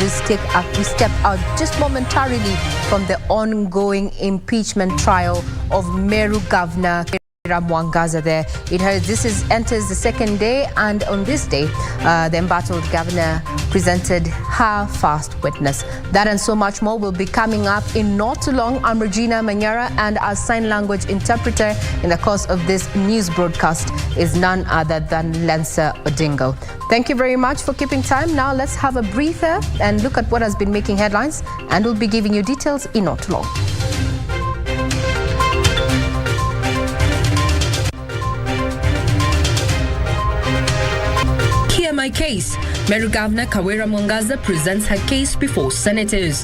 step out just momentarily from the ongoing impeachment trial of Meru Governor Mwangaza there. This enters the second day, and on this day, the embattled governor presented her first witness. That and so much more will be coming up in not too long. I'm Regina, Manyara, and our sign language interpreter in the course of this news broadcast is none other than Lensa Odingo. Thank you very much for keeping time. Now let's have a breather and look at what has been making headlines, and we'll be giving you details in not too long. Hear my case. Meru Governor Kawira Mwangaza presents her case before senators.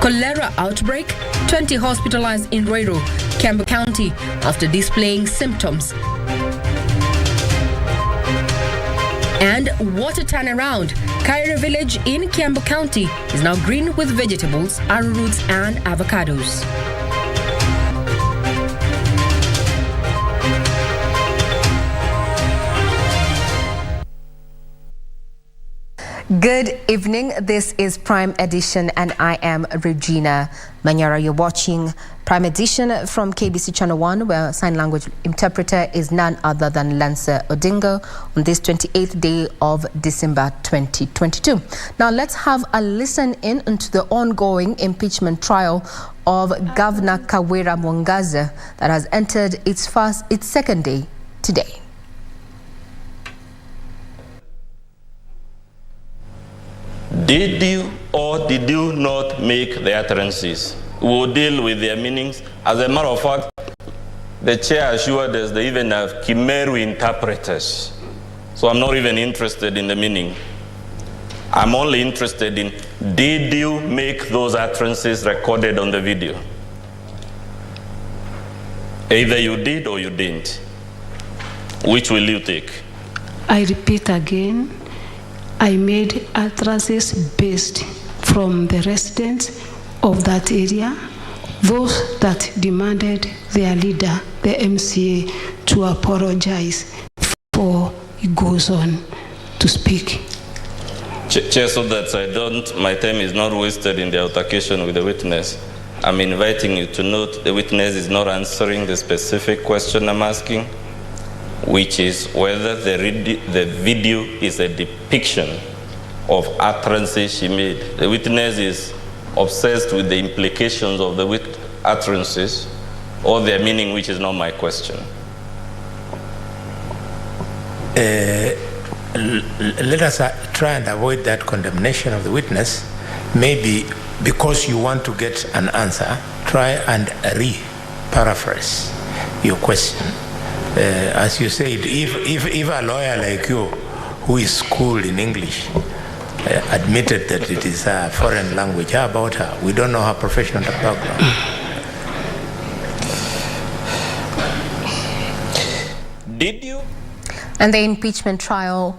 Cholera outbreak, 20 hospitalized in Ruiru, Kiambu County after displaying symptoms. And what a turnaround. Kaira village in Kiambu County is now green with vegetables, arrowroots and avocados. Good evening. This is Prime Edition and I am Regina Manyara. You're watching Prime Edition from KBC Channel 1, where sign language interpreter is none other than Lensa Odingo on this 28th day of December 2022. Now let's have a listen in into the ongoing impeachment trial of Governor Kawira Mwangaza that has entered its second day today. Did you or did you not make the utterances? We'll deal with their meanings. As a matter of fact, the chair assured us they even have Kimeru interpreters. So I'm not even interested in the meaning. I'm only interested in, did you make those utterances recorded on the video? Either you did or you didn't. Which will you take? I repeat again. I made utterances based from the residents of that area, those that demanded their leader, the MCA, to apologize before he goes on to speak. Chair, so that my time is not wasted in the altercation with the witness, I'm inviting you to note the witness is not answering the specific question I'm asking, which is whether the video is a depiction of utterances she made. The witness is obsessed with the implications of the utterances or their meaning, which is not my question. Let us try and avoid that condemnation of the witness. Maybe because you want to get an answer, try and re-paraphrase your question. As you said, if a lawyer like you, who is schooled in English, admitted that it is a foreign language, how about her? We don't know her professional background. Did you? And the impeachment trial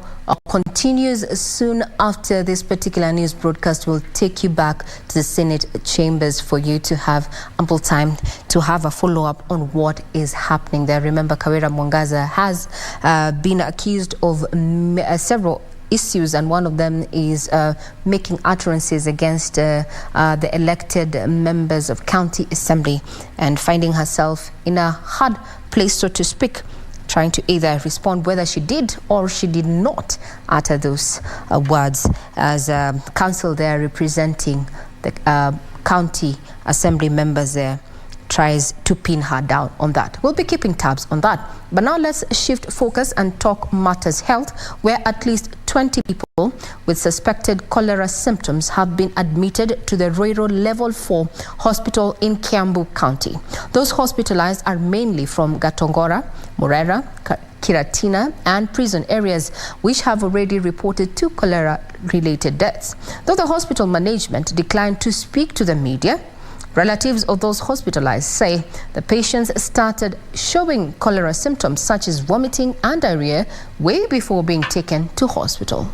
continues soon after this particular news broadcast. Will take you back to the Senate chambers for you to have ample time to have a follow-up on what is happening there. Remember, Kawira Mwangaza has been accused of several issues, and one of them is making utterances against the elected members of county assembly, and finding herself in a hard place, so to speak, trying to either respond whether she did or she did not utter those words, as council there representing the county assembly members there tries to pin her down on that. We'll be keeping tabs on that. But now let's shift focus and talk matters health, where at least 20 people with suspected cholera symptoms have been admitted to the Ruiru Level 4 hospital in Kiambu County. Those hospitalized are mainly from Gatongora, Manyara, Kiratina and prison areas, which have already reported 2 cholera-related deaths. Though the hospital management declined to speak to the media, relatives of those hospitalized say the patients started showing cholera symptoms such as vomiting and diarrhea way before being taken to hospital.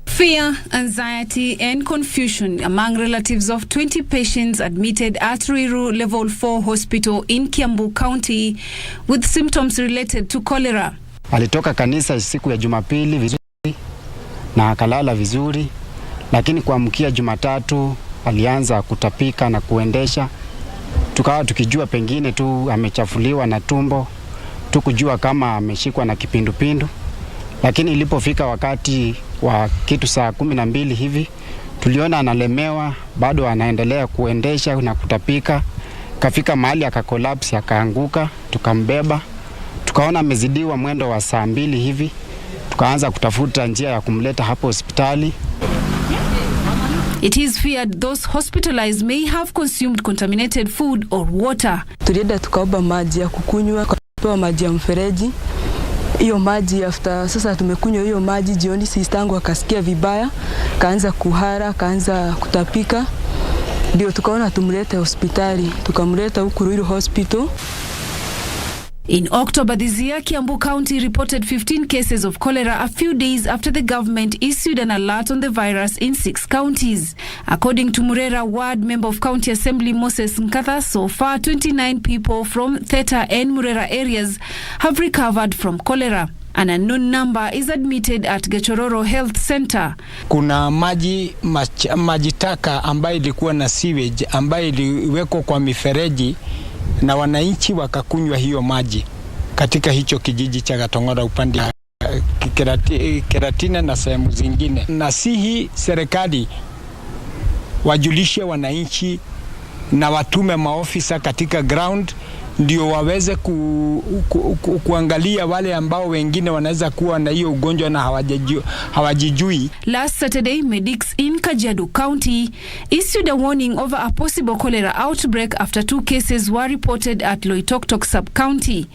Fear, anxiety and confusion among relatives of 20 patients admitted at Ruiru Level 4 Hospital in Kiambu County with symptoms related to cholera. Alitoka kanisa siku ya Jumapili vizuri na akalala vizuri, lakini kuamkia Jumatatu alianza kutapika na kuendesha. Tukawa tukijua pengine tu amechafuliwa na tumbo, tukujua kama ameshikwa na kipindupindu. Lakini ilipofika wakati wa kitu saa 12 hivi, tuliona analemewa, bado anaendelea kuendesha na kutapika. Kafika mahali akakolapsi, akaanguka, tukambeba. Tukaona amezidiwa mwendo wa saa 2 hivi. Tukaanza kutafuta njia ya kumleta hapo hospitali. It is feared those hospitalized may have consumed contaminated food or water. Tulienda tukaomba maji ya kukunywa, tukapewa maji ya mfereji. Hiyo maji sasa tumekunywa hiyo maji, jioni sistangu akasikia vibaya, kaanza kuhara, kaanza kutapika. Ndio tukaona tumlete hospitali, tukamleta huku Ruiru Hospital. In October this year, Kiambu County reported 15 cases of cholera a few days after the government issued an alert on the virus in 6 counties. According to Murera Ward Member of County Assembly Moses Nkatha, so far 29 people from Theta and Murera areas have recovered from cholera. An unknown number is admitted at Gachororo Health Center. Kuna maji taka ambayo ilikuwa na sewage ambayo iliwekwa kwa mifereji na wananchi wakakunywa hiyo maji katika hicho kijiji cha Gatongora upande Keratina na sehemu zingine. Nasihi serikali wajulishe wananchi na watume maofisa katika ground ndio waweze kuangalia wale ambao wengine wanaweza kuwa na hiyo ugonjwa na hawajijui. Last Saturday, medics in Kajiado County issued a warning over a possible cholera outbreak after 2 cases were reported at Loitoktok sub-county.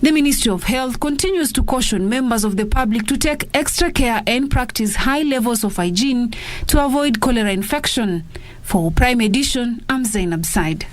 The Ministry of Health continues to caution members of the public to take extra care and practice high levels of hygiene to avoid cholera infection. For Prime Edition, I'm Zainab Said.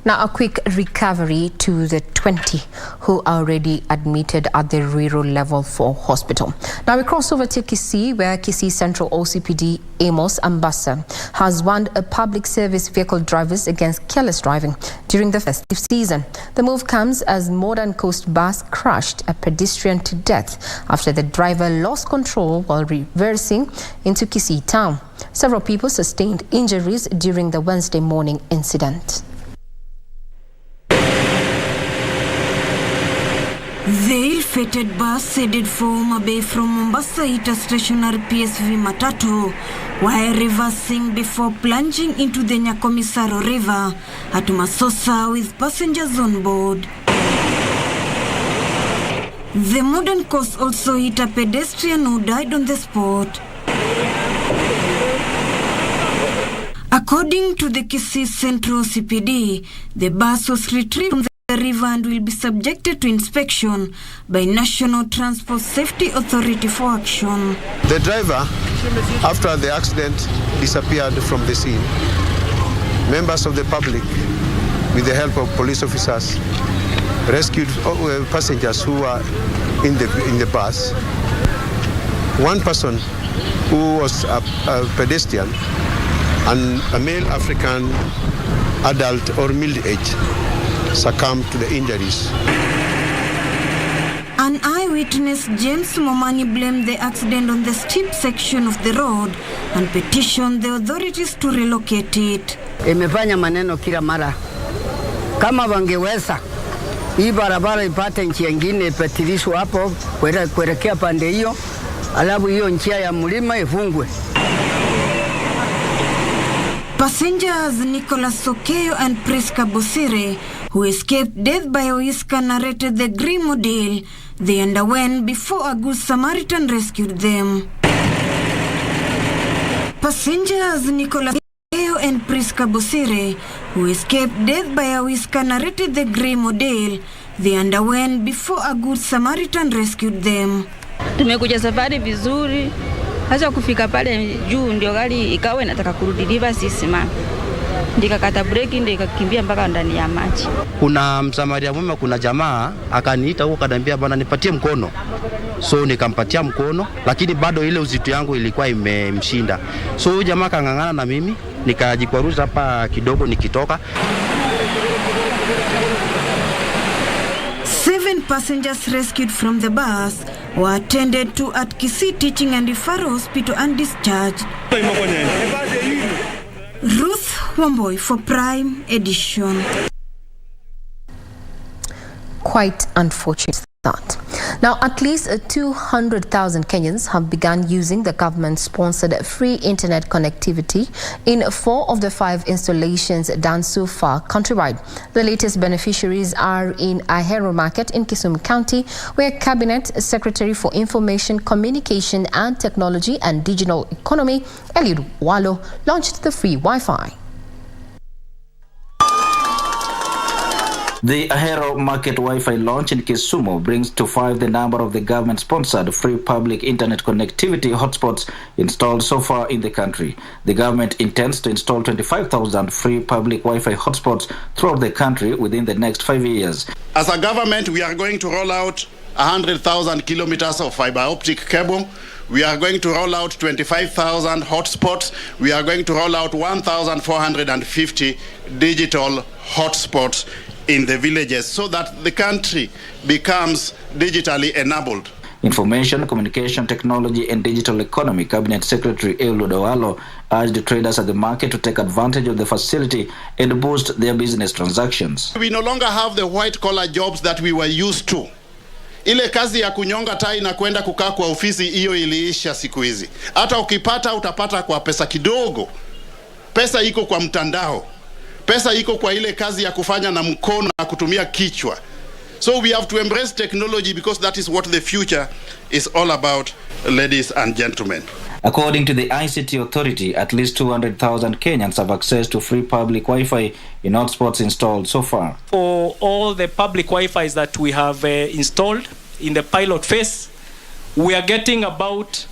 Now, a quick recovery to the 20 who are already admitted at the Ruiru Level 4 hospital. Now, we cross over to Kisii, where Kisii Central OCPD Amos Ambassa has warned public service vehicle drivers against careless driving during the festive season. The move comes as Modern Coast bus crashed a pedestrian to death after the driver lost control while reversing into Kisii town. Several people sustained injuries during the Wednesday morning incident. The ill-fated bus headed for Homa Bay from Mombasa hit a stationary PSV Matatu while reversing before plunging into the Nyakomisaro River at Masosa with passengers on board. The Modern Coast also hit a pedestrian who died on the spot. According to the Kisii Central CPD, the bus was retrieved from the river and will be subjected to inspection by National Transport Safety Authority for action. The driver, after the accident, disappeared from the scene. Members of the public, with the help of police officers, rescued passengers who were in the bus. One person who was a pedestrian and a male African adult or middle age succumbed to the injuries. An eyewitness, James Momani, blamed the accident on the steep section of the road and petitioned the authorities to relocate it. Imefanya maneno kila mara. Kama wangeweza hii barabara ipate njia nyingine ipatilishwe hapo kuelekea pande hiyo, alafu hiyo njia ya mlima ifungwe. Passengers Nicholas Sokeyo and Priska Bosire, who escaped death by Oiska, narrated the grim ordeal they underwent before a good Samaritan rescued them. Passengers Nicholas Sokeyo and Priska Bosire, who escaped death by Oiska, narrated the grim ordeal they underwent before a good Samaritan rescued them. Tumekuja safari vizuri. Hasa kufika pale juu ndio gari ikawa inataka kurudi river sisima. Ndikakata breki ndio ikakimbia mpaka ndani ya maji. Kuna msamaria mwema, kuna jamaa akaniita huko akaniambia bwana nipatie mkono. So nikampatia mkono, lakini bado ile uzito yangu ilikuwa imemshinda. So huyu jamaa kangangana na mimi, nikajikwaruza hapa kidogo nikitoka. 7 passengers rescued from the bus were attended to at Kisii Teaching and Referral Hospital and discharged. Ruth Wamboy for Prime Edition. Quite unfortunate that. Now, at least 200,000 Kenyans have begun using the government-sponsored free internet connectivity in 4 of the 5 installations done so far countrywide. The latest beneficiaries are in Ahero Market in Kisumu County, where Cabinet Secretary for Information, Communication and Technology and Digital Economy, Eliud Walo, launched the free Wi-Fi. The Ahero Market Wi-Fi launch in Kisumu brings to 5 the number of the government-sponsored free public internet connectivity hotspots installed so far in the country. The government intends to install 25,000 free public Wi-Fi hotspots throughout the country within the next 5 years. As a government, we are going to roll out 100,000 kilometers of fiber optic cable. We are going to roll out 25,000 hotspots. We are going to roll out 1,450 digital hotspots in the villages so that the country becomes digitally enabled. Information, Communication Technology and Digital Economy Cabinet Secretary Eliud Walo urged traders at the market to take advantage of the facility and boost their business transactions. We no longer have the white-collar jobs that we were used to. Ile kazi ya kunyonga tai na kwenda kukaa kwa ofisi, hiyo iliisha siku hizi. Hata ukipata utapata kwa pesa kidogo. Pesa iko kwa mtandao. Pesa iko kwa ile kazi ya kufanya na mkono na kutumia kichwa. So we have to embrace technology because that is what the future is all about, ladies and gentlemen. According to the ICT Authority, at least 200,000 Kenyans have access to free public Wi-Fi in hotspots installed so far. For all the public Wi-Fis that we have installed in the pilot phase, we are getting about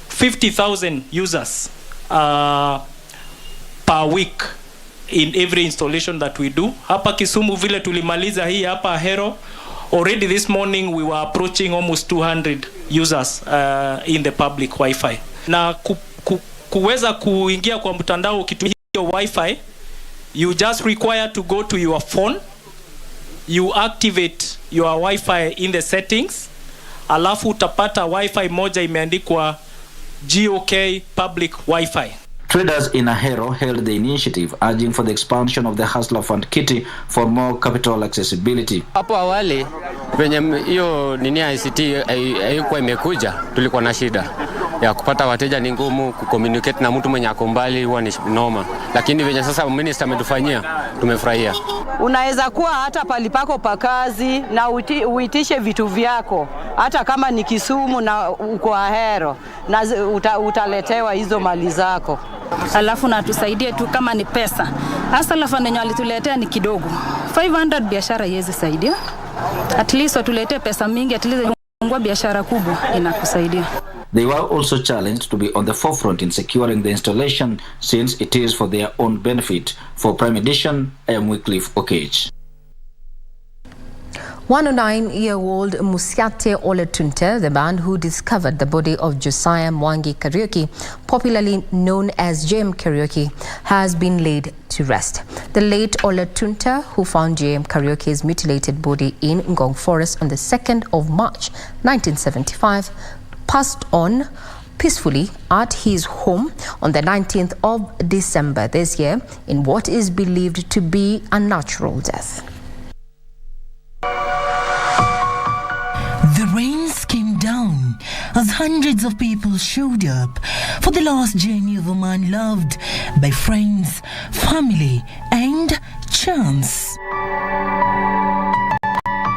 50,000 users per week in every installation that we do. Hapa Kisumu vile tulimaliza hii hapa Ahero, already this morning we were approaching almost 200 users in the public Wi-Fi. Na kuweza kuingia kwa mtandao ukitumia hiyo Wi-Fi, you just require to go to your phone, you activate your Wi-Fi in the settings, alafu utapata Wi-Fi moja imeandikwa GOK public Wi-Fi. Traders in Ahero held the initiative, urging for the expansion of the Hustler Fund Kitty for more capital accessibility. Hapo awali venye hiyo nini ICT haikuwa imekuja, tulikuwa na shida ya kupata wateja, ni ngumu kucommunicate na mtu mwenye ako mbali, huwa ni noma. Lakini venye sasa minister ametufanyia, tumefurahia. Unaweza kuwa hata palipako pa kazi na uitishe vitu vyako, hata kama ni Kisumu na uko Ahero, na utaletewa hizo mali zako. Alafu na tusaidie tu kama ni pesa. Hasa la fund yenye alituletea ni kidogo. 500 biashara yezi saidia. At least watuletee pesa mingi, at least ungua biashara kubwa inakusaidia. They were also challenged to be on the forefront in securing the installation since it is for their own benefit. For Prime Edition, I am Wycliffe Okech. 109-year-old Musiate Oletunte, the man who discovered the body of Josiah Mwangi Kariuki, popularly known as JM Kariuki, has been laid to rest. The late Oletunte, who found JM Kariuki's mutilated body in Ngong Forest on the 2nd of March 1975, passed on peacefully at his home on the 19th of December this year in what is believed to be a natural death. The rains came down as hundreds of people showed up for the last journey of a man loved by friends, family, and chance.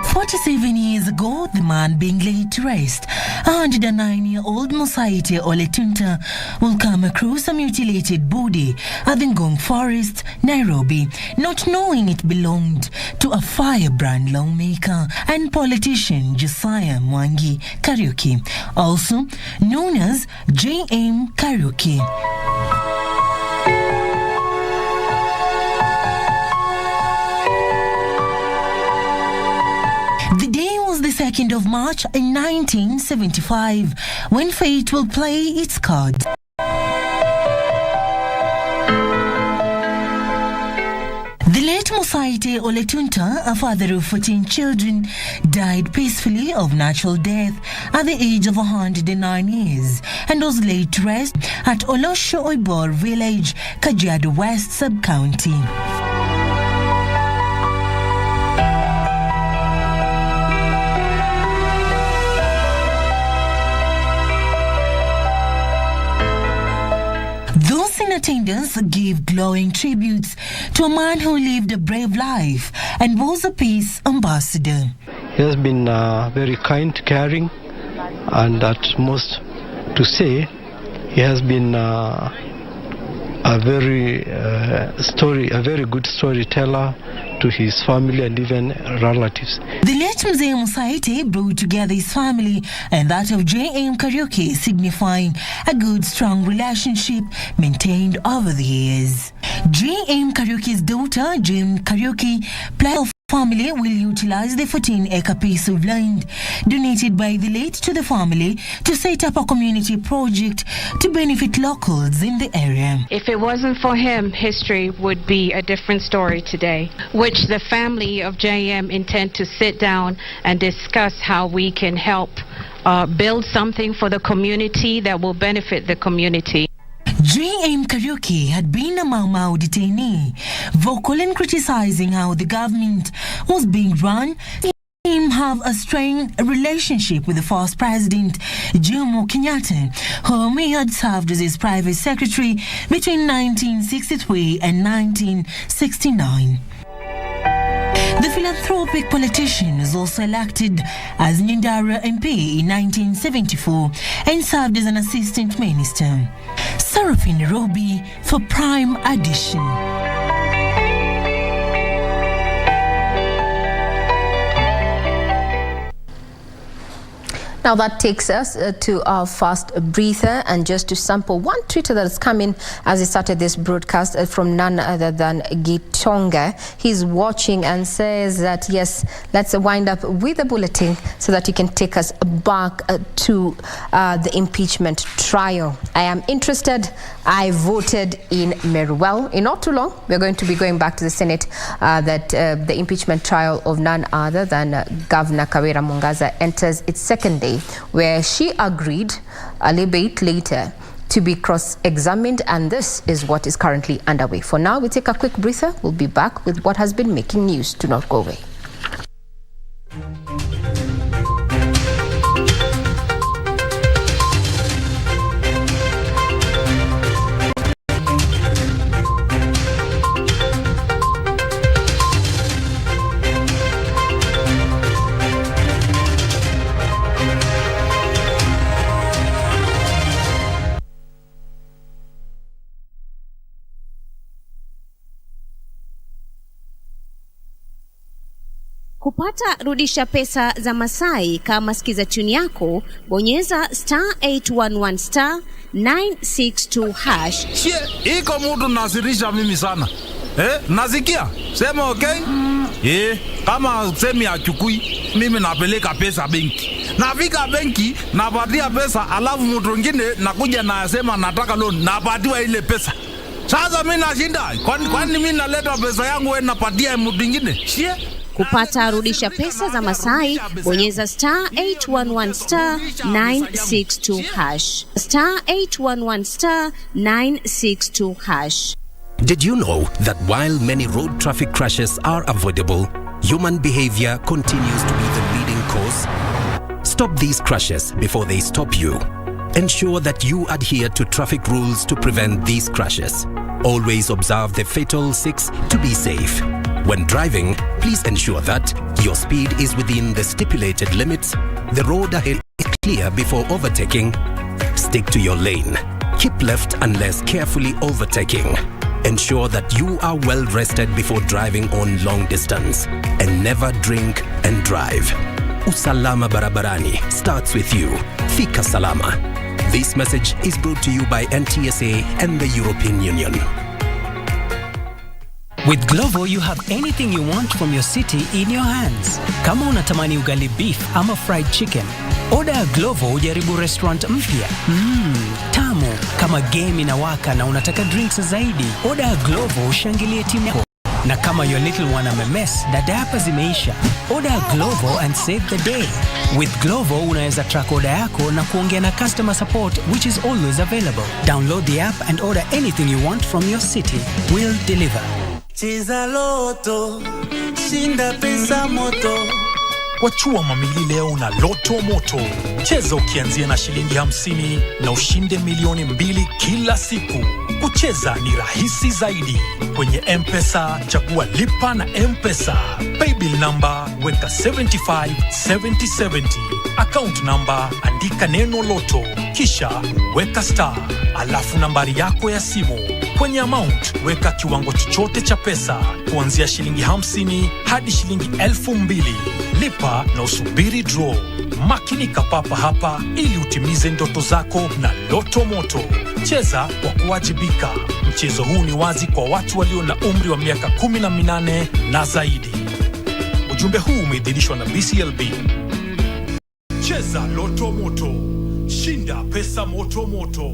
47 years ago, the man being laid to rest, 109-year-old Musiate Oletunte, will come across a mutilated body at the Ngong Forest, Nairobi, not knowing it belonged to a firebrand lawmaker and politician Josiah Mwangi Kariuki, also known as J.M. Kariuki. The day was the 2nd of March in 1975, when fate will play its cards. The late Musaite Oletunta, a father of 14 children, died peacefully of natural death at the age of 109 years and was laid to rest at Olosho Oibor village, Kajiado West sub-county. Those in attendance gave glowing tributes to a man who lived a brave life and was a peace ambassador. He has been very kind, caring, and at most to say he has been a very good storyteller to his family and even relatives. The late Mzee Musaite brought together his family and that of J.M. Kariuki, signifying a good, strong relationship maintained over the years. J.M. Kariuki's daughter, Jane Kariuki, planned family will utilize the 14-acre piece of land donated by the late to the family to set up a community project to benefit locals in the area. If it wasn't for him, history would be a different story today, which the family of JM intend to sit down and discuss how we can help build something for the community that will benefit the community. J.M. Kariuki had been a Mau Mau detainee, vocal in criticizing how the government was being run. Him have a strained relationship with the first president, Jomo Kenyatta, whom he had served as his private secretary between 1963 and 1969. The philanthropic politician was also elected as Manyara MP in 1974 and served as an assistant minister. Seraphine Nairobi for Prime Edition. Now that takes us to our first breather, and just to sample one Twitter that has come in as he started this broadcast from none other than Gitonga. He's watching and says that yes, let's wind up with the bulletin so that you can take us back to the impeachment trial. I am interested. I voted in Meruel. In not too long, we're going to be going back to the Senate that the impeachment trial of none other than Governor Kawira Mungaza enters its second day, where she agreed a little bit later to be cross-examined, and this is what is currently underway. For now, we take a quick breather. We'll be back with what has been making news. Do not go away. Kupata rudisha pesa za Masai kama sikiza tune yako, bonyeza *811 *962#. Iko mtu nasirisha mimi sana. Nasikia? Sema okay? Kama semi achukui, mimi napeleka pesa benki. Nafika benki, napatia pesa, alafu mtu mwingine nakuja na asema nataka loan, napatiwa ile pesa. Sasa mimi nashinda. Kwani mimi naleta pesa yangu wewe napatia mtu mwingine? Kupata rudisha pesa za Masai, bonyeza *811 *962#. *811 *962#. Did you know that while many road traffic crashes are avoidable, human behavior continues to be the leading cause? Stop these crashes before they stop you. Ensure that you adhere to traffic rules to prevent these crashes. Always observe the fatal 6 to be safe. When driving, please ensure that your speed is within the stipulated limits, the road ahead is clear before overtaking, stick to your lane, keep left unless carefully overtaking. Ensure that you are well rested before driving on long distance, and never drink and drive. Usalama barabarani starts with you. Fika salama. This message is brought to you by NTSA and the European Union. With Glovo, you have anything you want from your city in your hands. Kama unatamani ugali beef ama fried chicken, order Glovo ujaribu restaurant mpya. Tamu. Kama game inawaka na unataka drinks zaidi, order Glovo ushangilie timu yako. Na kama your little one amemess na diaper zimeisha, order Glovo and save the day. With Glovo unaweza track order yako na kuongea na customer support which is always available. Download the app and order anything you want from your city. We'll deliver. Cheza Loto, shinda pesa moto. Wachua mamili leo na Loto Moto. Cheza ukianzia na shilingi 50 na ushinde milioni 2 kila siku. Kucheza ni rahisi zaidi. Kwenye M-Pesa, chagua lipa na M-Pesa. Paybill number, weka 757070. Account number, andika neno Loto. Kisha, weka star. Alafu nambari yako ya simu. Kwenye amount, weka kiwango chochote cha pesa. Kuanzia shilingi 50 hadi shilingi 2000. Lipa na usubiri draw. Makinika papa hapa ili utimize ndoto zako na Loto Moto. Cheza kwa kuwajibika. Mchezo huu ni wazi kwa watu walio na umri wa miaka 18 na zaidi. Ujumbe huu umeidhinishwa na BCLB. Cheza Loto Moto. Shinda pesa moto moto.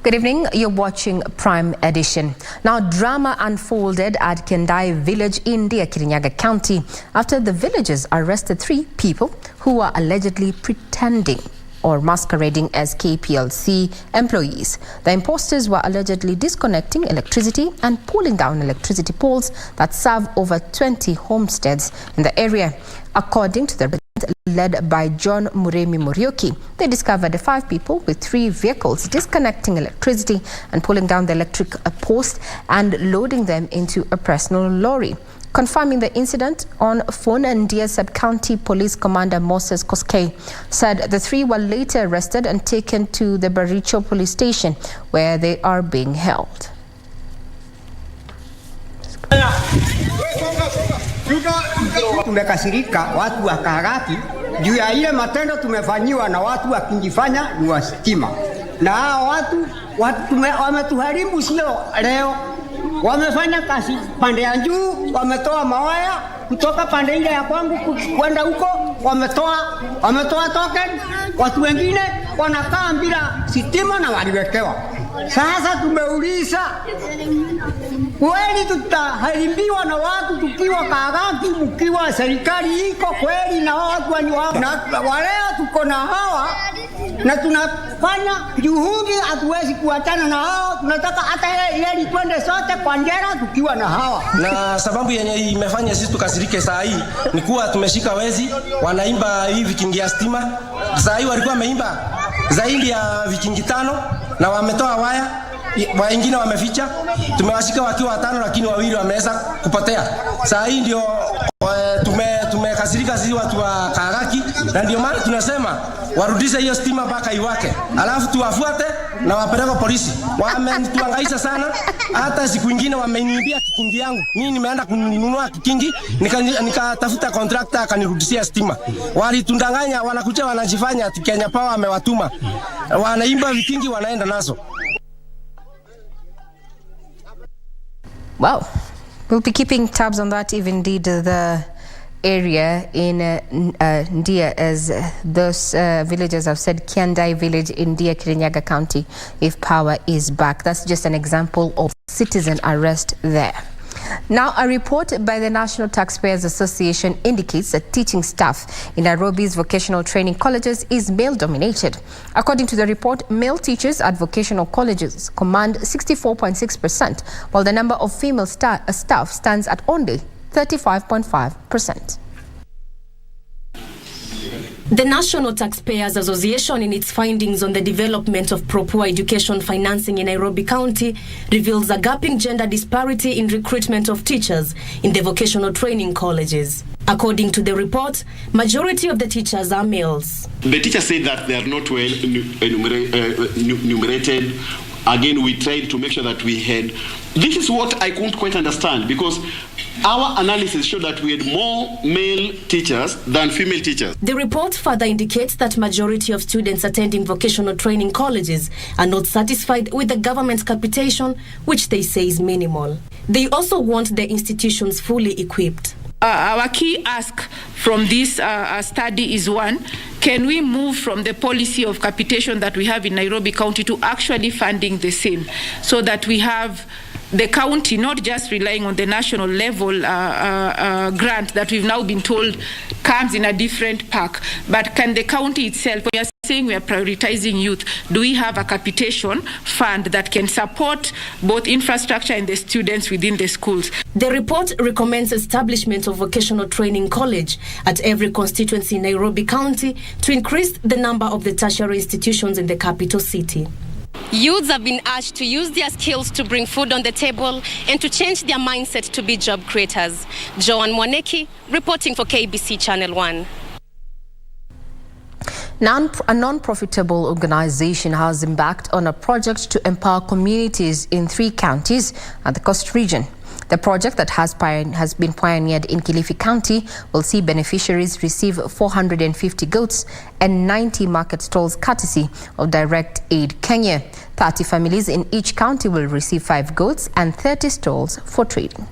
Good evening, you're watching Prime Edition. Now, drama unfolded at Kendai village in Kirinyaga County after the villagers arrested 3 people who were allegedly pretending or masquerading as KPLC employees. The imposters were allegedly disconnecting electricity and pulling down electricity poles that serve over 20 homesteads in the area. According to the led by John Muremi Morioki, they discovered 5 people with 3 vehicles disconnecting electricity and pulling down the electric post and loading them into a personal lorry. Confirming the incident on phone, Ndia Sub-County Police Commander Moses Koskei said the 3 were later arrested and taken to the Baricho Police Station where they are being held. Tumekasirika watu wa Karati juu ya ile matendo tumefanyiwa na watu wakijifanya ni wa stima, na hao watu wametuharibu, sio leo. Wamefanya kazi pande ya juu, wametoa mawaya kutoka pande ile ya kwangu kwenda huko, wametoa token. Watu wengine wanakaa bila stima na waliwekewa. Sasa tumeuliza, kweli tutaharibiwa na watu tukiwa Karati, mkiwa serikali iko kweli na watu wani wao? Na waleo tuko na hawa na tunafanya juhudi, hatuwezi kuachana na hao. Tunataka hata ili twende sote kwa njera tukiwa na hawa. Na sababu yenye imefanya sisi tukasirike saa hii ni kuwa tumeshika wezi wanaimba hii vikingi ya stima. Saa hii walikuwa wameimba zaidi ya vikingi 5 na wametoa waya, wengine wameficha. Tumewashika wakiwa 5 lakini 2 wameweza kupotea. Saa hii ndio tumekasirika sisi watu wa Karaki, na ndio maana tunasema warudishe hiyo stima mpaka iwake, alafu tuwafuate na wapeleke polisi. Wametuhangaisha sana, hata siku nyingine wameniibia kikingi yangu. Mimi nimeenda kununua kikingi, nikatafuta contractor akanirudishia stima. Walitundanganya, wanakuja wanajifanya ati Kenya Power amewatuma. Wanaimba vikingi wanaenda nazo. Well, we'll be keeping tabs on that if indeed the area in Ndia, as those villagers have said, Kiandai village in Ndia, Kirinyaga County, if power is back. That's just an example of citizen arrest there. Now, a report by the National Taxpayers Association indicates that teaching staff in Nairobi's vocational training colleges is male-dominated. According to the report, male teachers at vocational colleges command 64.6%, while the number of female staff stands at only 35.5%. The National Taxpayers Association, in its findings on the development of pro-poor education financing in Nairobi County, reveals a gaping gender disparity in recruitment of teachers in the vocational training colleges. According to the report, majority of the teachers are males. The teachers say that they are not well enumerated again, we tried to make sure that we had. This is what I couldn't quite understand, because our analysis showed that we had more male teachers than female teachers. The report further indicates that majority of students attending vocational training colleges are not satisfied with the government's capitation, which they say is minimal. They also want the institutions fully equipped. Our key ask from this study is one, can we move from the policy of capitation that we have in Nairobi County to actually funding the same, so that we have the county not just relying on the national level grant that we've now been told comes in a different pack, but can the county itself, we are saying we are prioritizing youth, do we have a capitation fund that can support both infrastructure and the students within the schools? The report recommends establishment of vocational training college at every constituency in Nairobi County to increase the number of the tertiary institutions in the capital city. Youths have been urged to use their skills to bring food on the table and to change their mindset to be job creators. Joan Mwaneki, reporting for KBC Channel 1. A non-profitable organization has embarked on a project to empower communities in 3 counties at the Coast Region. The project that has been pioneered in Kilifi County will see beneficiaries receive 450 goats and 90 market stalls courtesy of Direct Aid Kenya. 30 families in each county will receive 5 goats and 30 stalls for trading.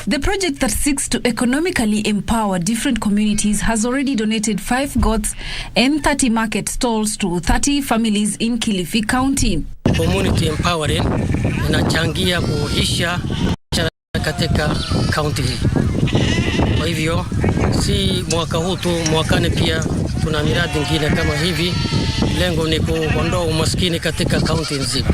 The project that seeks to economically empower different communities has already donated 5 goats and 30 market stalls to 30 families in Kilifi County. Community empowering inachangia kuisha katika county hii. Kwa hivyo si mwaka huu tu, mwakani pia tuna miradi mingine kama hivi. Lengo ni kuondoa umaskini katika county nzima.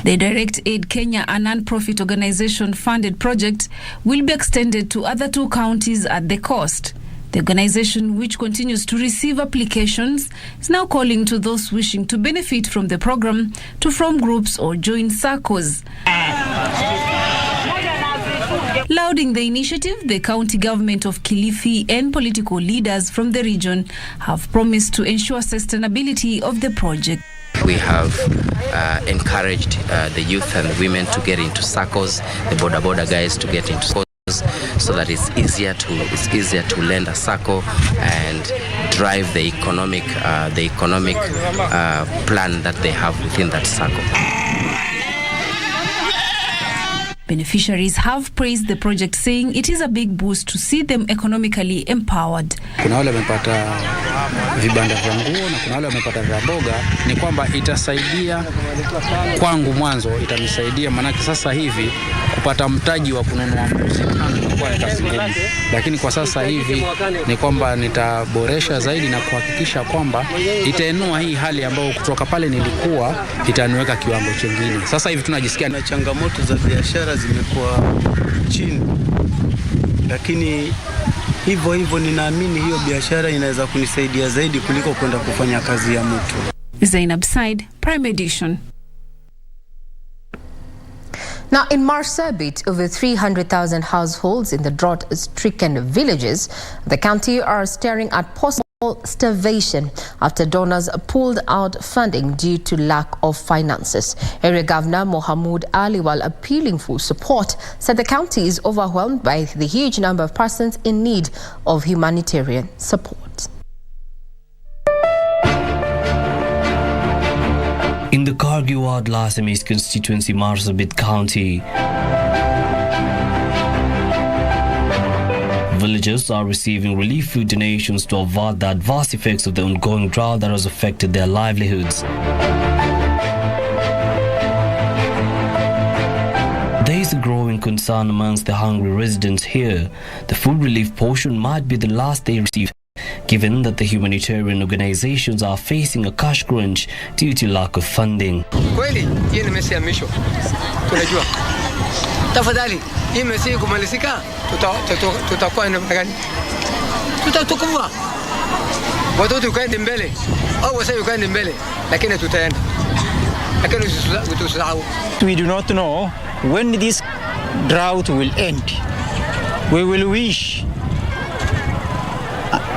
The Direct Aid Kenya, a non-profit organization-funded project, will be extended to other 2 counties at the coast. The organization, which continues to receive applications, is now calling to those wishing to benefit from the program to form groups or join circles. Lauding the initiative, the county government of Kilifi and political leaders from the region have promised to ensure sustainability of the project. We have encouraged the youth and the women to get into circles, the border guys to get into circles, so that it's easier to lend a circle and drive the economic plan that they have within that circle. Beneficiaries have praised the project, saying it is a big boost to see them economically empowered. Kuna wale wamepata vibanda vya nguo na kuna wale wamepata vya boga. Ni kwamba itasaidia kwangu mwanzo, itanisaidia manake sasa hivi kupata mtaji wa kununua mbuzi kwa kazi ngumu. Lakini kwa sasa hivi ni kwamba nitaboresha zaidi na kuhakikisha kwamba itainua hii hali ambayo kutoka pale nilikuwa itaniweka kiwango kingine. Sasa hivi tunajisikia na changamoto za biashara zimekuwa chini, lakini hivyo ninaamini hiyo biashara inaweza kunisaidia zaidi kuliko kwenda kufanya kazi ya mtu. Zainab Said, Prime Edition. Now, in Marsabit, over 300,000 households in the drought-stricken villages, the county are staring at possible starvation after donors pulled out funding due to lack of finances. Area Governor Mohamud Ali, while appealing for support, said the county is overwhelmed by the huge number of persons in need of humanitarian support. In the Kargi Ward Lasamis constituency, Marsabit County, villagers are receiving relief food donations to avert the adverse effects of the ongoing drought that has affected their livelihoods. There is a growing concern amongst the hungry residents here. The food relief portion might be the last they receive, given that the humanitarian organizations are facing a cash crunch due to lack of funding. Kweli, hii ni mesi ya misho. Tunajua. Tafadhali, hii mesi kumalizika, tutakuwa namna gani? Tutakuwa. Watoto ukaende mbele, au wasai ukaende mbele, lakini tutaenda. Lakini usisahau. We do not know when this drought will end. We will wish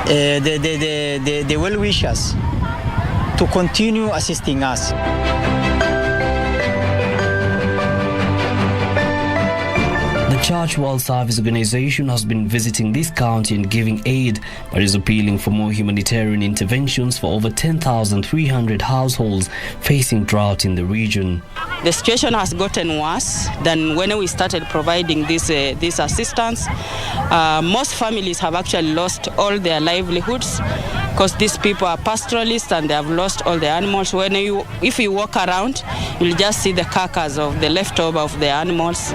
the well-wishers to continue assisting us. The Church World Service Organization has been visiting this county and giving aid, but is appealing for more humanitarian interventions for over 10,300 households facing drought in the region. The situation has gotten worse than when we started providing this assistance. Most families have actually lost all their livelihoods because these people are pastoralists and they have lost all the animals. If you walk around, you'll just see the carcass of the leftover of the animals.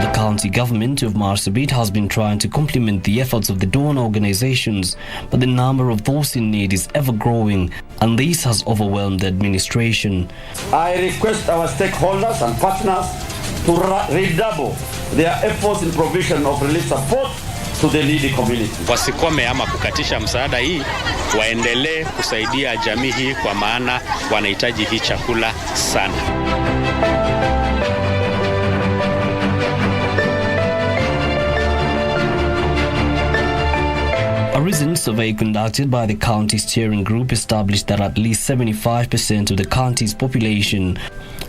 The county government of Marsabit has been trying to complement the efforts of the donor organizations, but the number of those in need is ever growing, and this has overwhelmed the administration. I request our stakeholders and partners to redouble their efforts in provision of relief support to the needy community. Wasikome ama kukatisha msaada hii, waendelee kusaidia jamii hii kwa maana wanahitaji hii chakula sana. A recent survey conducted by the county steering group established that at least 75% of the county's population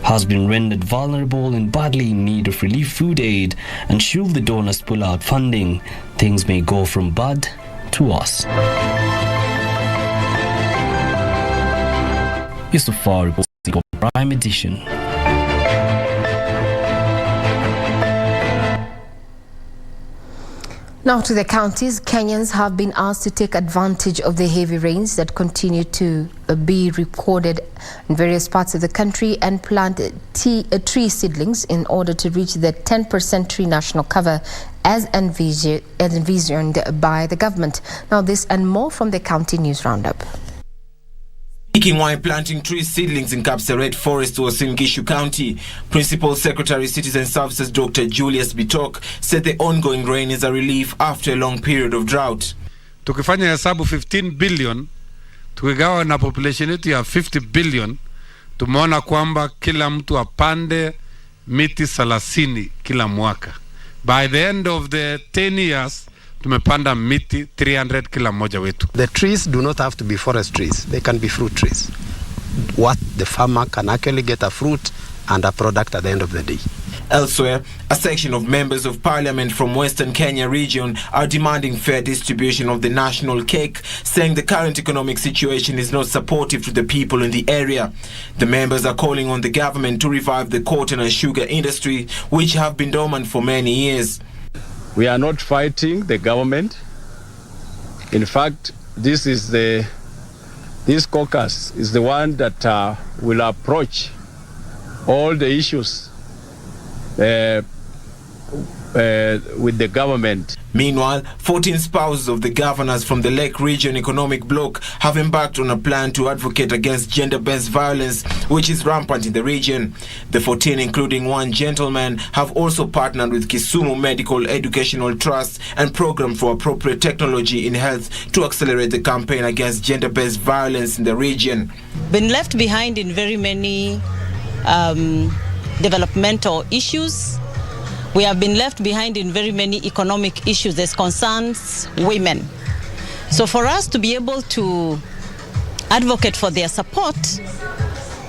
has been rendered vulnerable and badly in need of relief food aid, and should the donors pull out funding, things may go from bad to worse. Yusufar reporting for Prime Edition. Now to the counties. Kenyans have been asked to take advantage of the heavy rains that continue to be recorded in various parts of the country and plant tree seedlings in order to reach the 10% tree national cover as envisioned by the government. Now this and more from the County News Roundup. Speaking while planting tree seedlings in Kapseret Forest was in Gishu County, Principal Secretary Citizen Services Dr. Julius Bitok said the ongoing rain is a relief after a long period of drought. Tukifanya hesabu 15 billion, tukigawa na population yetu ya 50 billion, tumeona kwamba kila mtu apande miti 30 kila mwaka. By the end of the 10 years, tumepanda miti 300 kila mmoja wetu. The trees do not have to be forest trees. They can be fruit trees. What the farmer can actually get a fruit and a product at the end of the day. Elsewhere, a section of members of parliament from Western Kenya region are demanding fair distribution of the national cake, saying the current economic situation is not supportive to the people in the area. The members are calling on the government to revive the cotton and sugar industry, which have been dormant for many years. We are not fighting the government. In fact, this caucus is the one that will approach all the issues with the government. Meanwhile, 14 spouses of the governors from the Lake Region Economic Bloc have embarked on a plan to advocate against gender-based violence, which is rampant in the region. The 14, including one gentleman, have also partnered with Kisumu Medical Educational Trust and Program for Appropriate Technology in Health to accelerate the campaign against gender-based violence in the region. Been left behind in very many developmental issues. We have been left behind in very many economic issues that concerns women. So for us to be able to advocate for their support,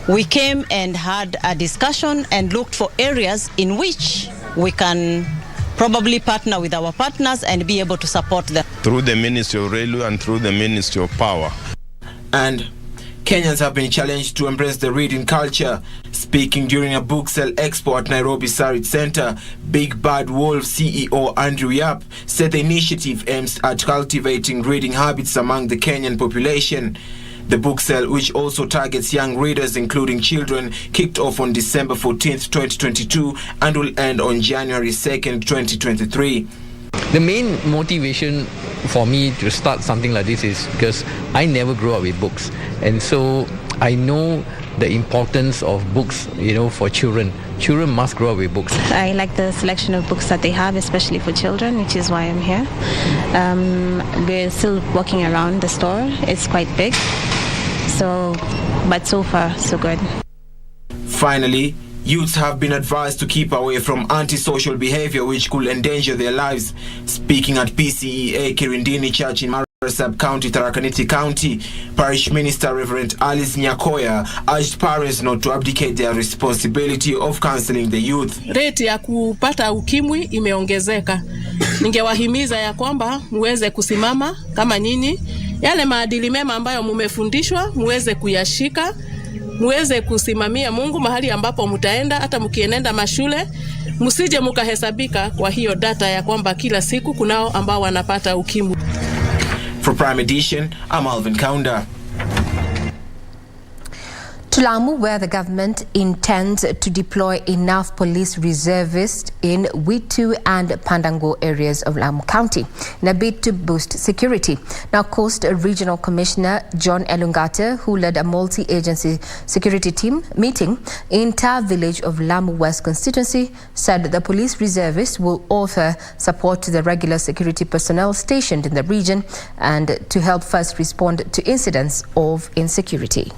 we came and had a discussion and looked for areas in which we can probably partner with our partners and be able to support them. Through the Ministry of Railway and through the Ministry of Power. And Kenyans have been challenged to embrace the reading culture. Speaking during a book sale expo at Nairobi Sarit Center, Big Bad Wolf CEO Andrew Yap said the initiative aims at cultivating reading habits among the Kenyan population. The book sale, which also targets young readers including children, kicked off on December 14th, 2022 and will end on January 2nd, 2023. The main motivation for me to start something like this is because I never grew up with books, and so I know the importance of books, for children. Children must grow up with books. I like the selection of books that they have, especially for children, which is why I'm here. We're still walking around the store. It's quite big, but so far so good. Finally, youths have been advised to keep away from antisocial behavior which could endanger their lives. Speaking at PCEA Kirindini Church in Manyara, Sub-County, Tharaka Nithi County, Parish Minister Reverend Alice Nyakoya urged parents not to abdicate their responsibility of counseling the youth. Rate ya kupata ukimwi imeongezeka. Ningewahimiza ya kwamba muweze kusimama kama nyinyi, yale maadili mema ambayo mumefundishwa muweze kuyashika, muweze kusimamia Mungu mahali ambapo mtaenda. Hata mkienenda mashule msije mkahesabika kwa hiyo data ya kwamba kila siku kunao ambao wanapata ukimwi. For Prime Edition, I'm Alvin Kaunda. To Lamu, where the government intends to deploy enough police reservists in Witu and Pandango areas of Lamu County in a bid to boost security. Now, Coast Regional Commissioner John Elungata, who led a multi-agency security team meeting in Tar village of Lamu West constituency, said the police reservists will offer support to the regular security personnel stationed in the region and to help first respond to incidents of insecurity.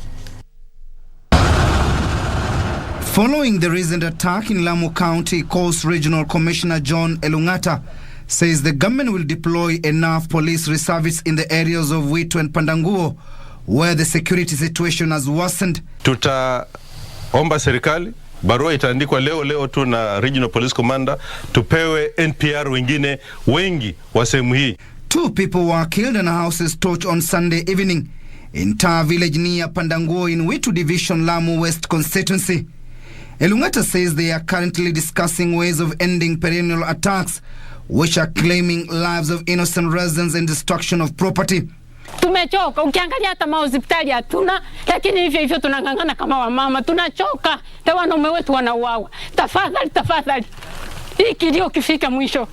Following the recent attack in Lamu County, Coast Regional Commissioner John Elungata says the government will deploy enough police reservists in the areas of Witu and Pandanguo, where the security situation has worsened. Tutaomba serikali, barua itaandikwa leo tu na Regional Police Commander, tupewe NPR wengine wengi wa sehemu hii. 2 people were killed and houses torched on Sunday evening in Tar village near Pandanguo in Witu Division, Lamu West constituency. Elungata says they are currently discussing ways of ending perennial attacks which are claiming lives of innocent residents and destruction of property. Tumechoka, ukiangalia hata hospitali hatuna, lakini hivyo tunangangana kama wamama, tunachoka. Hata wanaume wetu wanauawa. Tafadhali. Hii kilio kifika mwisho.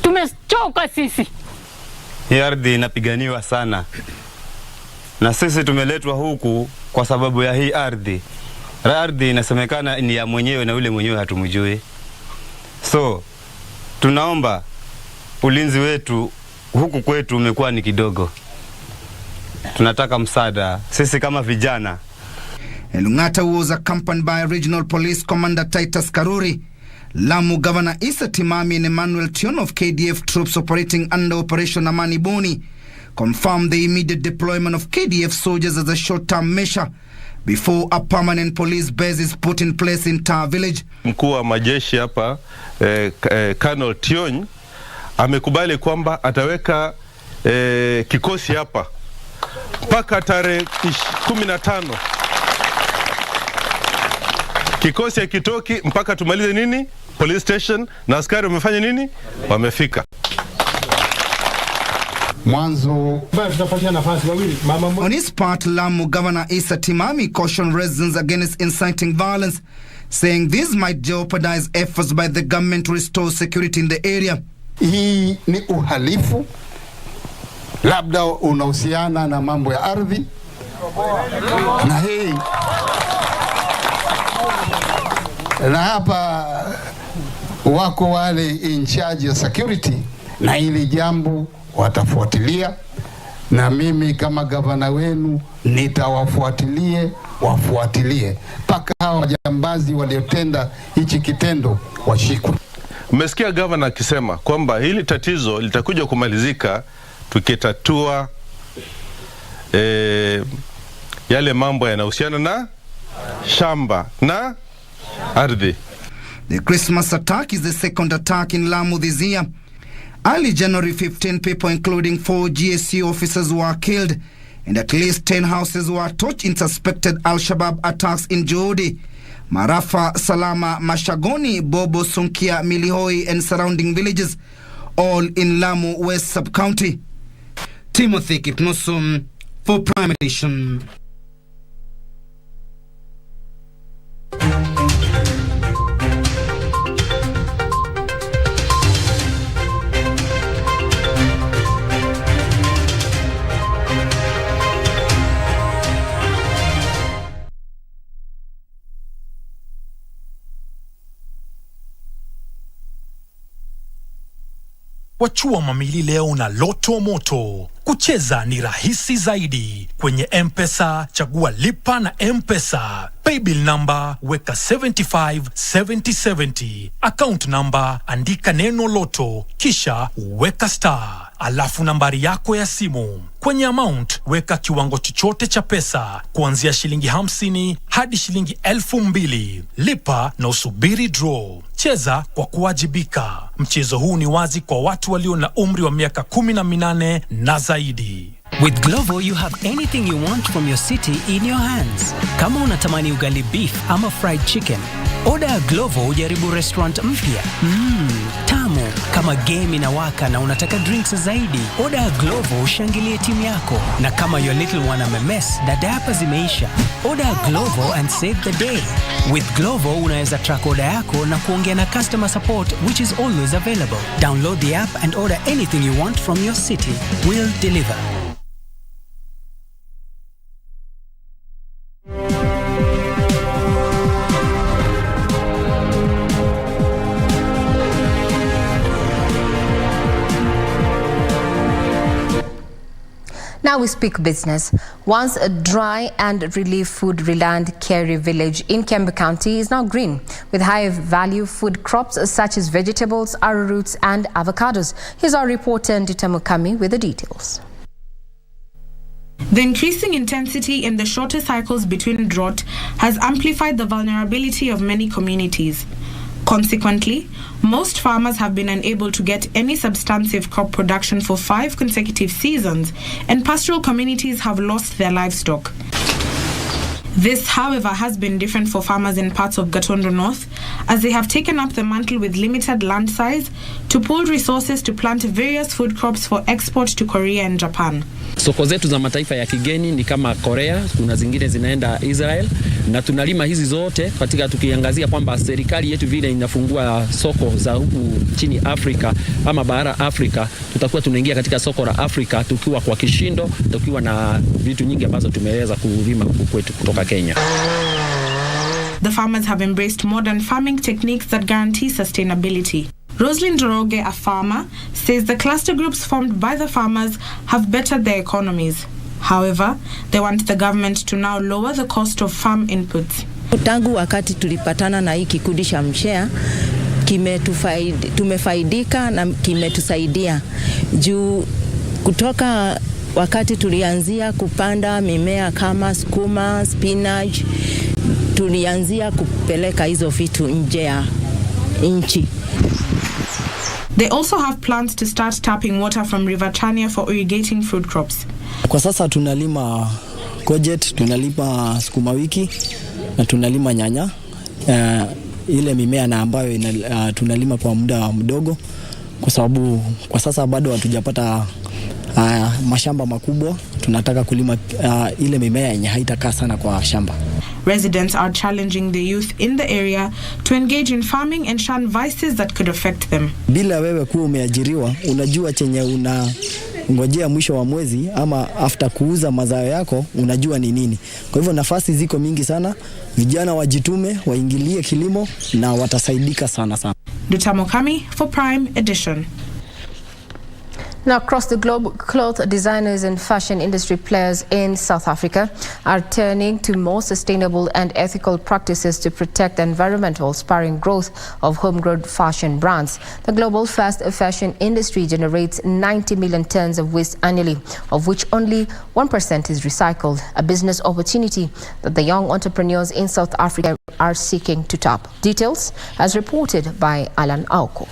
Tumechoka sisi. Hii ardhi inapiganiwa sana. Na sisi tumeletwa huku kwa sababu ya hii ardhi. Ardhi inasemekana ni ya mwenyewe na yule mwenyewe hatumjui. So, tunaomba ulinzi wetu huku kwetu umekuwa ni kidogo. Tunataka msaada sisi kama vijana. Elungata was accompanied by Regional Police Commander Titus Karuri, Lamu Governor Issa Timami and Emmanuel Tion of KDF troops operating under Operation Amani Boni, confirmed the immediate deployment of KDF soldiers as a short-term measure before a permanent police base is put in place in Tar village. Mkuu wa majeshi hapa Colonel Tion amekubali kwamba ataweka kikosi hapa mpaka tarehe 15. Kikosi hakitoki mpaka tumalize nini? Police station na askari wamefanya nini? Wamefika. On his part, Lamu Governor Issa Timami cautioned residents against inciting violence, saying this might jeopardize efforts by the government to restore security in the area. Hii ni uhalifu, labda unahusiana na mambo ya ardhi, na hii na hapa wako wale in charge ya security, na hili jambo watafuatilia, na mimi kama gavana wenu wafuatilie paka hawa wajambazi waliotenda hichi kitendo washikwe. Mmesikia gavana akisema kwamba hili tatizo litakuja kumalizika tukitatua yale mambo yanahusiana na shamba na ardhi. The Christmas attack is the second attack in Lamu this year. Early January, 15 people, including 4 GSC officers, were killed, and at least 10 houses were torched in suspected Al-Shabaab attacks in Jodi, Marafa, Salama, Mashagoni, Bobo, Sunkia, Milihoi, and surrounding villages, all in Lamu West Sub-County. Timothy Kipnosum for Prime Edition. Wachua mamili leo na Loto Moto. Kucheza ni rahisi zaidi. Kwenye M-Pesa, chagua lipa na M-Pesa. Paybill number, weka 757070. Account number, andika neno Loto, kisha weka star alafu nambari yako ya simu. Kwenye amount, weka kiwango chochote cha pesa kuanzia shilingi 50 hadi shilingi 2,000. Lipa na usubiri draw. Cheza kwa kuwajibika. Mchezo huu ni wazi kwa watu walio na umri wa miaka 18 na zaidi. With Glovo, you have anything you want from your city in your hands. Kama unatamani ugali beef ama fried chicken, order Glovo ujaribu restaurant mpya. Tamu. Kama game inawaka na unataka drinks zaidi, order Glovo ushangilie timu yako. Na kama your little one amemess na diapers zimeisha, order Glovo and save the day. With Glovo, unaweza track order yako na kuongea na customer support, which is always available. Download the app and order anything you want from your city. We'll deliver. Now we speak business. Once a dry and relief food reliant Kerry village in Kembe County is now green with high value food crops such as vegetables, arrowroots and avocados. Here's our reporter Ndita Mukami with the details. The increasing intensity in the shorter cycles between drought has amplified the vulnerability of many communities. Consequently, most farmers have been unable to get any substantive crop production for 5 consecutive seasons, and pastoral communities have lost their livestock. This, however, has been different for farmers in parts of Gatondo North, as they have taken up the mantle with limited land size to pool resources to plant various food crops for export to Korea and Japan. Soko zetu za mataifa ya kigeni ni kama Korea, kuna zingine zinaenda Israel, na tunalima hizi zote katika tukiangazia kwamba serikali yetu vile inafungua soko za huku chini Afrika ama bara Afrika, tutakuwa tunaingia katika soko la Afrika tukiwa kwa kishindo, tukiwa na vitu nyingi ambazo tumeweza kulima huku kwetu kutoka Kenya. The farmers have embraced modern farming techniques that guarantee sustainability. Rosalind Doroge, a farmer, says the cluster groups formed by the farmers have bettered their economies. However, they want the government to now lower the cost of farm inputs. Tangu wakati tulipatana na hii kikundi cha Mshea, tumefaidika na kimetusaidia. Juu kutoka wakati tulianzia kupanda mimea kama sukuma, spinach, tulianzia kupeleka hizo vitu nje ya nchi. They also have plans to start tapping water from River Chania for irrigating food crops. Kwa sasa tunalima courgette, tunalima sukuma wiki na tunalima nyanya. Ile mimea na ambayo tunalima kwa muda mdogo, kwa sababu kwa sasa bado hatujapata mashamba makubwa. Tunataka kulima ile mimea yenye haitakaa sana kwa shamba. Residents are challenging the youth in the area to engage in farming and shun vices that could affect them. Bila wewe kuwa umeajiriwa, unajua chenye ngojea mwisho wa mwezi ama after kuuza mazao yako, unajua ni nini. Kwa hivyo nafasi ziko mingi sana, vijana wajitume, waingilie kilimo na watasaidika sana sana. Ndita Mukami for Prime Edition. Now, across the globe, cloth designers and fashion industry players in South Africa are turning to more sustainable and ethical practices to protect the environment while spurring growth of homegrown fashion brands. The global fast fashion industry generates 90 million tons of waste annually, of which only 1% is recycled, a business opportunity that the young entrepreneurs in South Africa are seeking to tap. Details as reported by Alan Auko.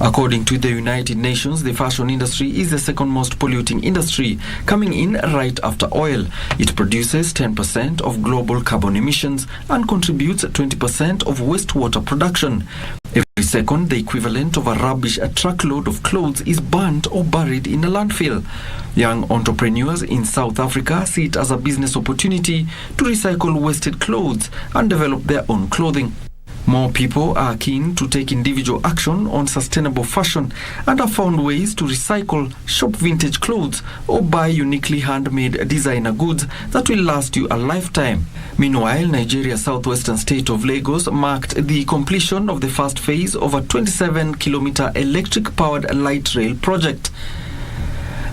According to the United Nations, the fashion industry is the second most polluting industry, coming in right after oil. It produces 10% of global carbon emissions and contributes 20% of wastewater production. Every second, the equivalent of a rubbish truckload of clothes is burnt or buried in a landfill. Young entrepreneurs in South Africa see it as a business opportunity to recycle wasted clothes and develop their own clothing. More people are keen to take individual action on sustainable fashion and have found ways to recycle, shop vintage clothes or buy uniquely handmade designer goods that will last you a lifetime. Meanwhile, Nigeria's southwestern state of Lagos marked the completion of the first phase of a 27-kilometer electric-powered light rail project.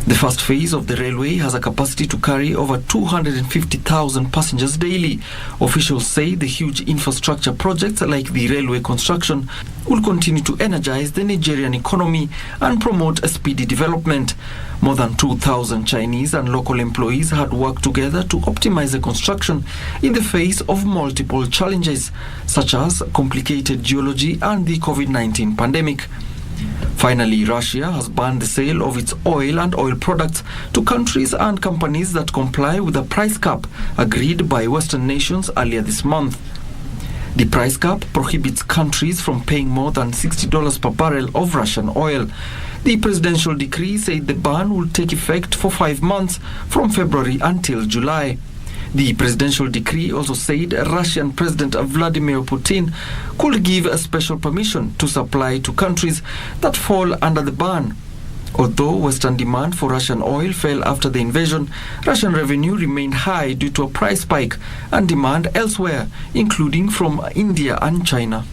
The first phase of the railway has a capacity to carry over 250,000 passengers daily. Officials say the huge infrastructure projects like the railway construction will continue to energize the Nigerian economy and promote a speedy development. More than 2,000 Chinese and local employees had worked together to optimize the construction in the face of multiple challenges, such as complicated geology and the COVID-19 pandemic. Finally, Russia has banned the sale of its oil and oil products to countries and companies that comply with the price cap agreed by Western nations earlier this month. The price cap prohibits countries from paying more than $60 per barrel of Russian oil. The presidential decree said the ban will take effect for 5 months from February until July. The presidential decree also said Russian President Vladimir Putin could give a special permission to supply to countries that fall under the ban. Although Western demand for Russian oil fell after the invasion, Russian revenue remained high due to a price spike and demand elsewhere, including from India and China.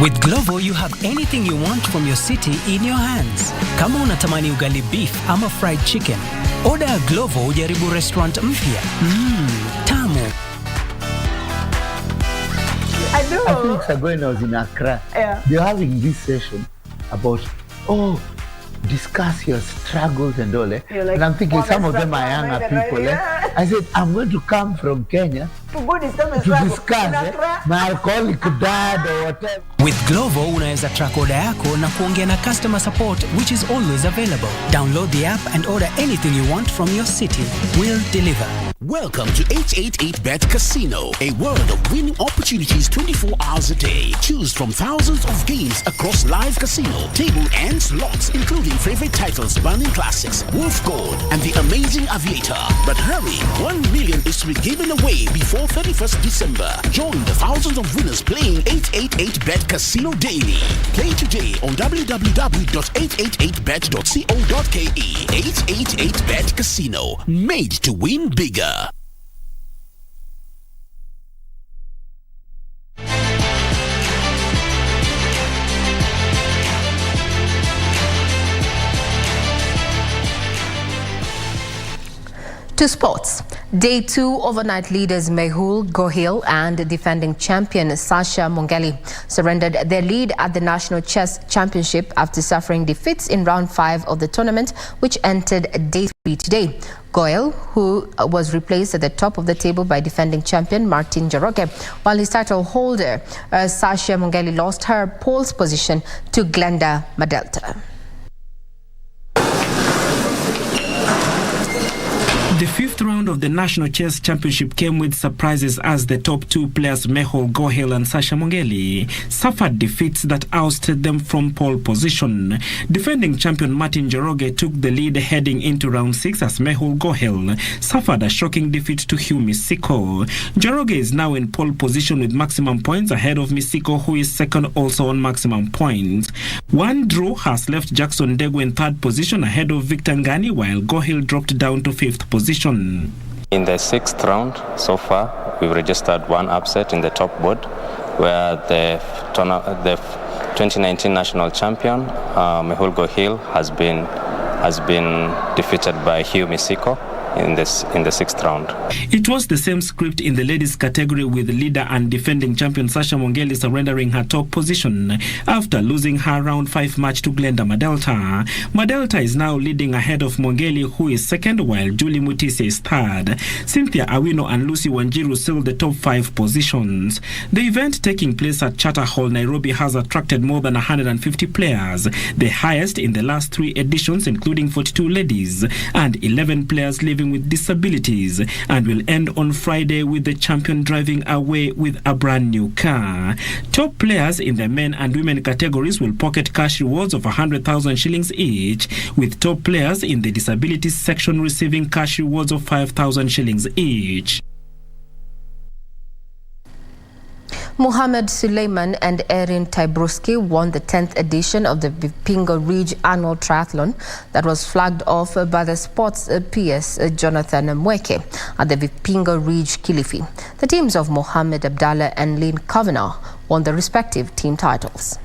With Glovo, you have anything you want from your city in your hands. Kama unatamani ugali beef ama fried chicken, order Glovo ujaribu restaurant mpya. Tamu. I know. A few weeks ago when I was in Accra, they were having this session about, discuss your struggles and all. Like, and I'm thinking some of them are younger people. Right? I said, I'm going to come from Kenya to discuss my alcoholic dad or whatever. With Glovo, unaweza track order yako na kuongea na customer support, which is always available. Download the app and order anything you want from your city. We'll deliver. Welcome to 888bet Casino, a world of winning opportunities 24 hours a day. Choose from thousands of games across live casino, table and slots, including favorite titles Burning Classics, Wolf Gold, and The Amazing Aviator. But hurry, 1 million is to be given away before 31st December. Join the thousands of winners playing 888bet Casino daily. Play today on www.888bet.co.ke. 888bet Casino, made to win bigger. To sports. Day 2 overnight leaders Mehul Gohil and defending champion Sasha Mongeli surrendered their lead at the National Chess Championship after suffering defeats in round 5 of the tournament, which entered day 3 today. Gohil, who was replaced at the top of the table by defending champion Martin Njoroge, while his title holder Sasha Mongeli lost her pole's position to Glenda Madelta. The fifth round of the National Chess Championship came with surprises as the top two players Mehul Gohil and Sasha Mongeli suffered defeats that ousted them from pole position. Defending champion Martin Njoroge took the lead heading into round 6 as Mehul Gohil suffered a shocking defeat to Hugh Misiko. Njoroge is now in pole position with maximum points ahead of Misiko, who is second also on maximum points. One draw has left Jackson Degu in third position ahead of Victor Ngani, while Gohil dropped down to fifth position. In the 6th round so far, we've registered one upset in the top board, where the 2019 national champion Mehul Gohil has been defeated by Hugh Misiko in the 6th round. It was the same script in the ladies category, with leader and defending champion Sasha Mongeli surrendering her top position after losing her round 5 match to Glenda Madelta. Madelta is now leading ahead of Mongeli, who is second, while Julie Mutisi is third. Cynthia Awino and Lucy Wanjiru seal the top 5 positions. The event taking place at Charter Hall, Nairobi, has attracted more than 150 players, the highest in the last 3 editions, including 42 ladies and 11 players living with disabilities, and will end on Friday with the champion driving away with a brand new car. Top players in the men and women categories will pocket cash rewards of 100,000 shillings each, with top players in the disabilities section receiving cash rewards of 5,000 shillings each. Mohammed Suleiman and Erin Tybruski won the 10th edition of the Vipingo Ridge Annual Triathlon that was flagged off by the sports PS Jonathan Mweke at the Vipingo Ridge Kilifi. The teams of Mohammed Abdallah and Lynn Kavanagh won the respective team titles.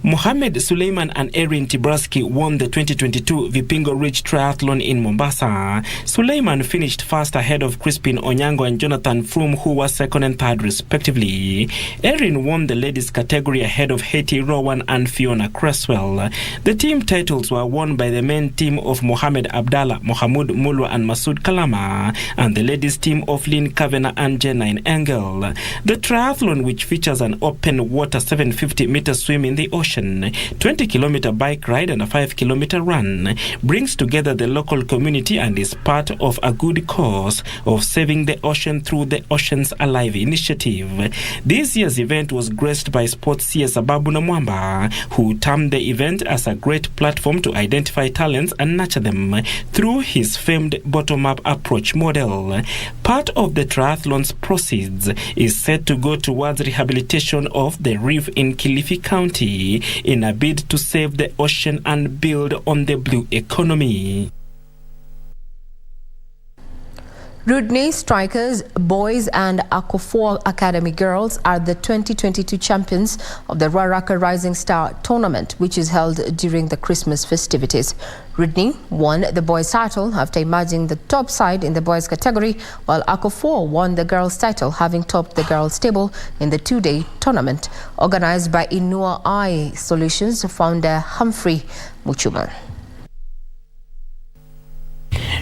Mohammed Suleiman and Erin Tibraski won the 2022 Vipingo Ridge Triathlon in Mombasa. Suleiman finished first ahead of Crispin Onyango and Jonathan Froome, who was second and third respectively. Erin won the ladies category ahead of Haiti Rowan and Fiona Cresswell. The team titles were won by the men team of Mohammed Abdallah, Mohamud Mulwa and Masood Kalama, and the ladies team of Lynn Kavanagh and Jenine Engel. The triathlon, which features an open water 750-meter swim in the ocean, 20-kilometer bike ride and a 5-kilometer run, brings together the local community and is part of a good cause of saving the ocean through the Oceans Alive initiative. This year's event was graced by sports CS Ababu Namwamba, who termed the event as a great platform to identify talents and nurture them through his famed bottom-up approach model. Part of the triathlon's proceeds is set to go towards rehabilitation of the reef in Kilifi County in a bid to save the ocean and build on the blue economy. Rudney Strikers boys and Akofo Academy girls are the 2022 champions of the Ruaraka Rising Star tournament, which is held during the Christmas festivities. Rudney won the boys title after emerging the top side in the boys category, while Akofo won the girls title, having topped the girls table in the two-day tournament organized by Inua AI Solutions founder Humphrey Muchuma.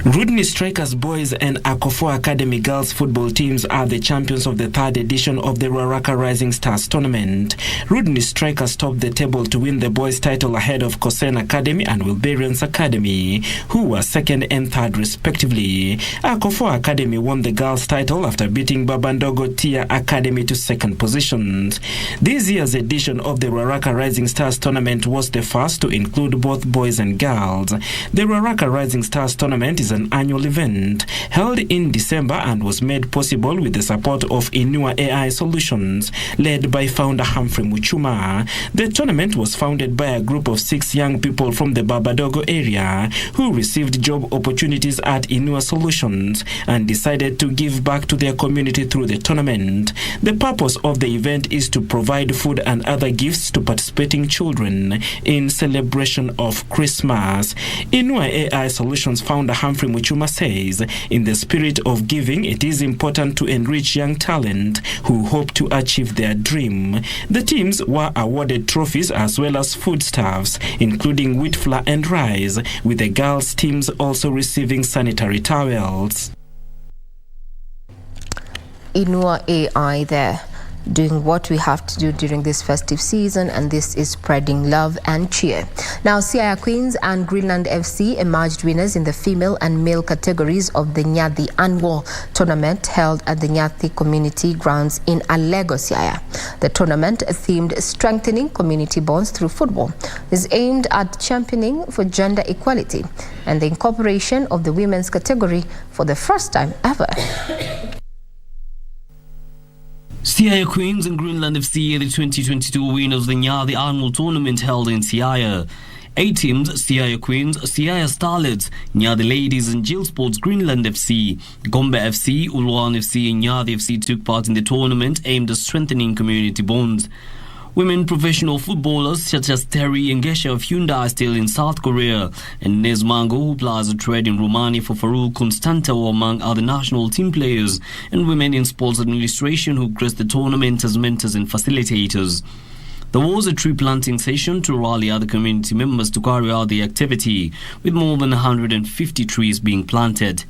Rudney Strikers boys and Akofo Academy girls football teams are the champions of the third edition of the Ruaraka Rising Stars tournament. Rudney Strikers topped the table to win the boys title ahead of Kosen Academy and Wilberians Academy, who were second and third respectively. Akofo Academy won the girls title after beating Babandogo Tia Academy to second positions. This year's edition of the Ruaraka Rising Stars tournament was the first to include both boys and girls. The Ruaraka Rising Stars tournament is an annual event held in December and was made possible with the support of Inua AI Solutions, led by founder Humphrey Muchuma. The tournament was founded by a group of 6 young people from the Babadogo area who received job opportunities at Inua Solutions and decided to give back to their community through the tournament. The purpose of the event is to provide food and other gifts to participating children in celebration of Christmas. Inua AI Solutions founder Humphrey Muchuma says, in the spirit of giving, it is important to enrich young talent who hope to achieve their dream. The teams were awarded trophies as well as foodstuffs, including wheat flour and rice, with the girls' teams also receiving sanitary towels. Inua AI there, doing what we have to do during this festive season, and this is spreading love and cheer. Now, Siaya Queens and Greenland FC emerged winners in the female and male categories of the Nyathi annual tournament held at the Nyathi Community Grounds in Alego, Siaya. The tournament, themed Strengthening Community Bonds Through Football, is aimed at championing for gender equality and the incorporation of the women's category for the first time ever. Siaya Queens and Greenland FC are the 2022 winners of the Nyathi annual tournament held in Siaya. 8 teams, Siaya Queens, Siaya Starlets, Nyathi Ladies and Jill Sports Greenland FC, Gombe FC, Ulwan FC and Nyathi FC took part in the tournament aimed at strengthening community bonds. Women professional footballers such as Terry Ngesha of Hyundai are still in South Korea, and Nez Mango, who plays a trade in Romania for Farouk Constantino, among other national team players, and women in sports administration who graced the tournament as mentors and facilitators. There was a tree planting session to rally other community members to carry out the activity, with more than 150 trees being planted.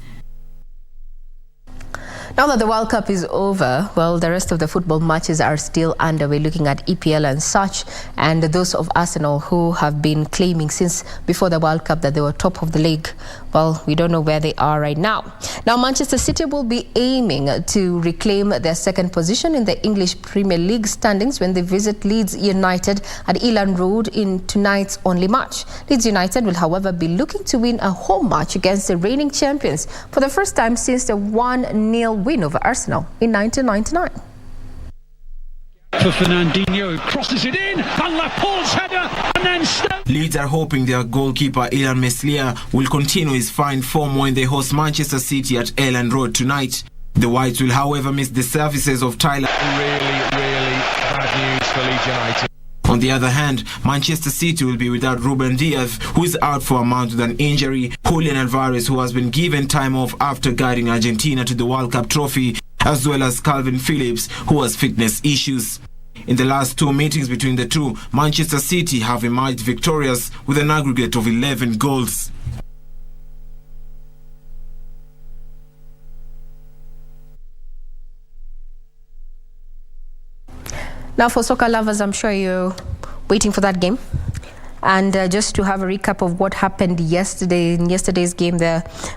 Now that the World Cup is over, well, the rest of the football matches are still underway, looking at EPL and such, and those of Arsenal who have been claiming since before the World Cup that they were top of the league. Well, we don't know where they are right now. Now, Manchester City will be aiming to reclaim their second position in the English Premier League standings when they visit Leeds United at Elland Road in tonight's only match. Leeds United will, however, be looking to win a home match against the reigning champions for the first time since the 1-0 win over Arsenal in 1999. For Fernandinho, crosses it in, and Laporte's header, and then Leeds are hoping their goalkeeper Ilan Meslier will continue his fine form when they host Manchester City at Elland Road tonight. The Whites will, however, miss the services of Tyler. Really bad news for Leeds United. On the other hand, Manchester City will be without Ruben Diaz, who is out for a month with an injury, Julian Alvarez, who has been given time off after guiding Argentina to the World Cup trophy, as well as Calvin Phillips, who has fitness issues. In the last two meetings between the two, Manchester City have emerged victorious with an aggregate of 11 goals. Now, for soccer lovers, I'm sure you're waiting for that game. And just to have a recap of what happened yesterday, in yesterday's game,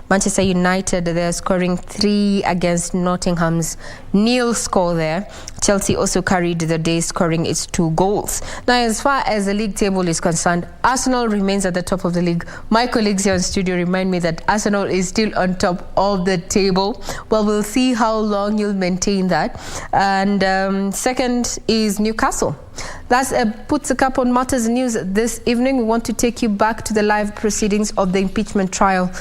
Manchester United, they're scoring 3 against Nottingham's nil score there. Chelsea also carried the day, scoring its 2 goals. Now, as far as the league table is concerned, Arsenal remains at the top of the league. My colleagues here in studio remind me that Arsenal is still on top of the table. Well, we'll see how long you'll maintain that. And second is Newcastle. That puts a cap on matters news this evening. We want to take you back to the live proceedings of the impeachment trial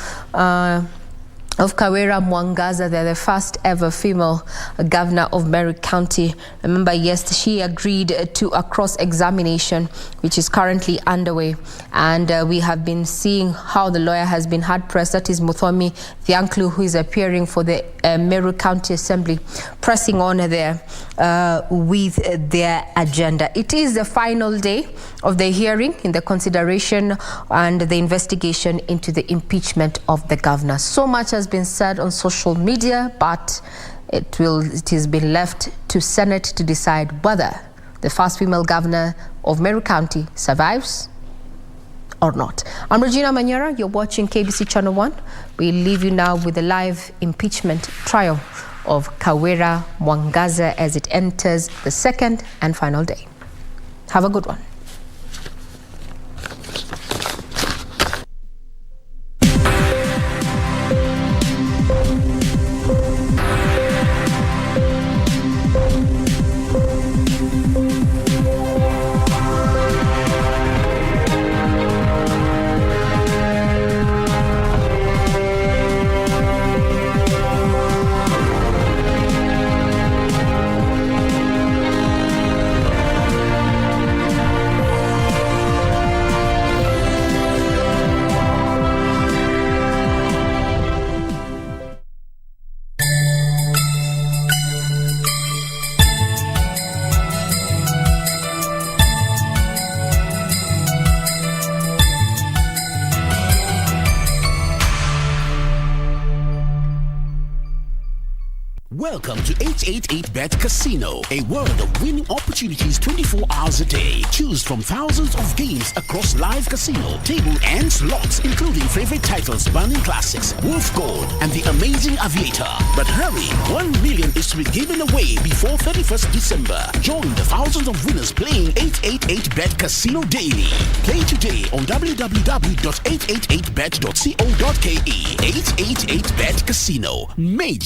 of Kawera Mwangaza. They're the first ever female governor of Meru County. Remember, yes, she agreed to a cross-examination, which is currently underway. And we have been seeing how the lawyer has been hard-pressed. That is Muthomi Thianklu, who is appearing for the Meru County Assembly, pressing on there with their agenda. It is the final day of the hearing in the consideration and the investigation into the impeachment of the governor. So much has been said on social media, but it has been left to Senate to decide whether the first female governor of Meru County survives or not. I'm Regina Manyara. You're watching KBC Channel 1. We leave you now with the live impeachment trial of Kawera Mwangaza as it enters the second and final day. Have a good one. Welcome to 888bet Casino, a world of winning opportunities 24 hours a day. Choose from thousands of games across live casino, table and slots, including favorite titles Burning Classics, Wolf Gold, and The Amazing Aviator. But hurry, 1 million is to be given away before 31st December. Join the thousands of winners playing 888bet Casino daily. Play today on www.888bet.co.ke. 888bet Casino, made